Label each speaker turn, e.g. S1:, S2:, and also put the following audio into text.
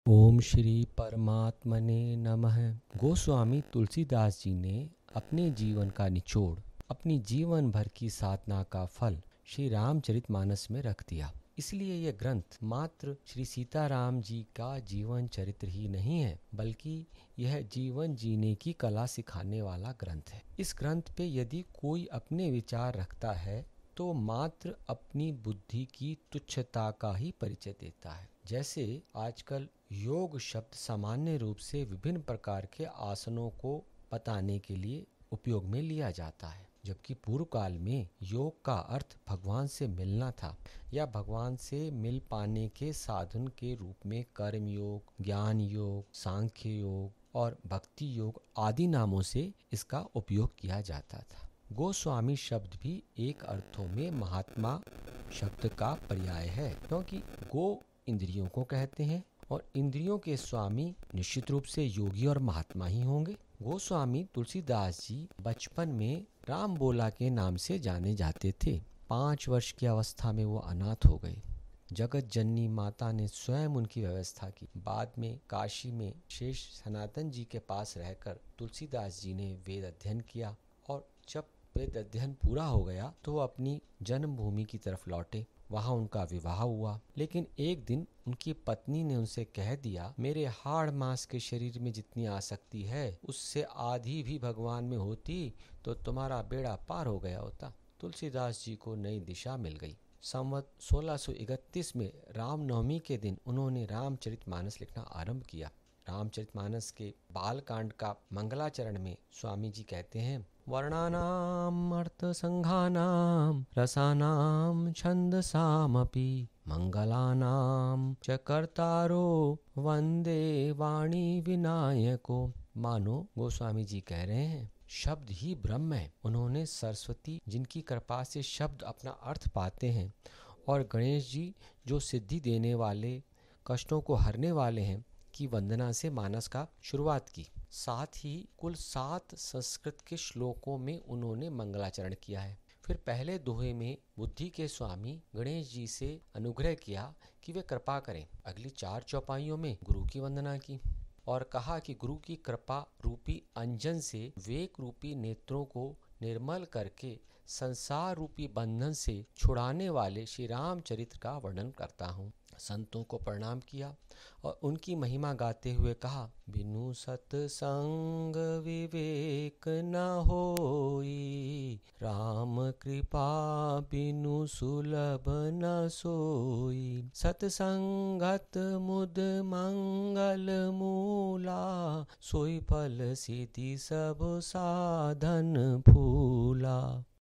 S1: ओम श्री परमात्मने नमः। गोस्वामी तुलसीदास जी ने अपने जीवन का निचोड़, अपनी जीवन भर की साधना का फल श्री रामचरितमानस में रख दिया। इसलिए यह ग्रंथ मात्र श्री सीताराम जी का जीवन चरित्र ही नहीं है, बल्कि यह जीवन जीने की कला सिखाने वाला ग्रंथ है। इस ग्रंथ पे यदि कोई अपने विचार रखता है तो मात्र अपनी बुद्धि की तुच्छता का ही परिचय देता है। जैसे आजकल योग शब्द सामान्य रूप से विभिन्न प्रकार के आसनों को बताने के लिए उपयोग में लिया जाता है, जबकि पूर्व काल में योग का अर्थ भगवान से मिलना था या भगवान से मिल पाने के साधन के रूप में कर्म योग, ज्ञान योग, सांख्य योग और भक्ति योग आदि नामों से इसका उपयोग किया जाता था। गोस्वामी शब्द भी एक अर्थों में महात्मा शब्द का पर्याय है, क्योंकि गो इंद्रियों को कहते हैं और इंद्रियों के स्वामी निश्चित रूप से योगी और महात्मा ही होंगे। गोस्वामी तुलसीदास जी बचपन में राम बोला के नाम से जाने जाते थे। 5 वर्ष की अवस्था में वो अनाथ हो गए। जगत जननी माता ने स्वयं उनकी व्यवस्था की। बाद में काशी में शेष सनातन जी के पास रहकर तुलसीदास जी ने वेद अध्ययन किया और जब वेद अध्ययन पूरा हो गया तो वो अपनी जन्मभूमि की तरफ लौटे। वहाँ उनका विवाह हुआ, लेकिन एक दिन उनकी पत्नी ने उनसे कह दिया, मेरे हाड़ मांस के शरीर में जितनी आसक्ति है उससे आधी भी भगवान में होती तो तुम्हारा बेड़ा पार हो गया होता। तुलसीदास जी को नई दिशा मिल गई। संवत 1631 में रामनवमी के दिन उन्होंने रामचरितमानस लिखना आरंभ किया। रामचरितमानस के बालकांड का मंगलाचरण में स्वामी जी कहते हैं, वर्णानाम अर्थ संघानाम रसानाम छंदसामपि मंगलानाम च कर्तारो वंदे वाणी विनायको। मानो गोस्वामी जी कह रहे हैं, शब्द ही ब्रह्म है। उन्होंने सरस्वती जिनकी कृपा से शब्द अपना अर्थ पाते हैं और गणेश जी जो सिद्धि देने वाले, कष्टों को हरने वाले हैं, की वंदना से मानस का शुरुआत की। साथ ही कुल 7 संस्कृत के श्लोकों में उन्होंने मंगलाचरण किया है। फिर पहले दोहे में बुद्धि के स्वामी गणेश जी से अनुग्रह किया कि वे कृपा करें। अगली 4 चौपाइयों में गुरु की वंदना की और कहा कि गुरु की कृपा रूपी अंजन से विवेक रूपी नेत्रों को निर्मल करके संसार रूपी बंधन से छुड़ाने वाले श्री रामचरित्र का वर्णन करता हूँ। संतों को प्रणाम किया और उनकी महिमा गाते हुए कहा, बिनु सतसंग विवेक न होई, राम कृपा बिनु सुलभ न सोई। सतसंगत मुद मंगल मूला, सोई फल सिद्धि सब साधन फूला।